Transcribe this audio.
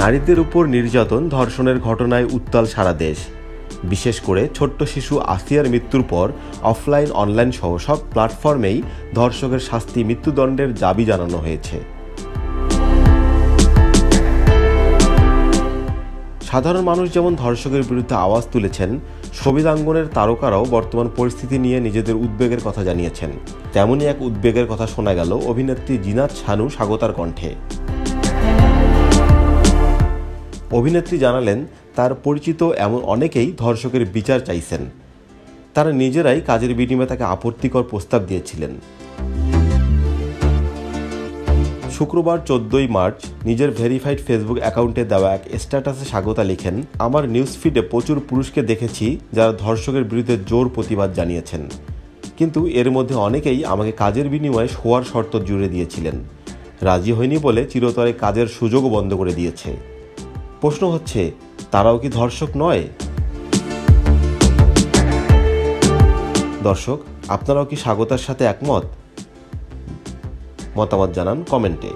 নারীদের উপর নির্যাতন ধর্ষণের ঘটনায় উত্তাল সারা দেশ। বিশেষ করে ছোট্ট শিশু আসিয়ার মৃত্যুর পর অফলাইন অনলাইন সহ সব প্ল্যাটফর্মেই ধর্ষকের শাস্তি মৃত্যুদণ্ডের দাবি জানানো হয়েছে। সাধারণ মানুষ যেমন ধর্ষকের বিরুদ্ধে আওয়াজ তুলেছেন, ছবিদাঙ্গনের তারকারাও বর্তমান পরিস্থিতি নিয়ে নিজেদের উদ্বেগের কথা জানিয়েছেন। তেমনই এক উদ্বেগের কথা শোনা গেল অভিনেত্রী জিনাত শানু স্বাগতার কণ্ঠে। অভিনেত্রী জানালেন, তার পরিচিত এমন অনেকেই ধর্ষকের বিচার চাইছেন। তারা নিজেরাই কাজের বিনিময়ে তাকে আপত্তিকর প্রস্তাব দিয়েছিলেন। শুক্রবার 14 মার্চ নিজের ভেরিফাইড ফেসবুক অ্যাকাউন্টে দেওয়া এক স্ট্যাটাসে স্বাগতা লিখেন, আমার নিউজ ফিডে প্রচুর পুরুষকে দেখেছি যারা ধর্ষকের বিরুদ্ধে জোর প্রতিবাদ জানিয়েছেন, কিন্তু এর মধ্যে অনেকেই আমাকে কাজের বিনিময়ে শোয়ার শর্ত জুড়ে দিয়েছিলেন। রাজি হয়নি বলে চিরতরে কাজের সুযোগও বন্ধ করে দিয়েছে। প্রশ্ন হচ্ছে, তারাও কি ধর্ষক নয়? দর্শক, আপনারাও কি স্বাগতার সাথে একমত? মতামত জানান কমেন্টে।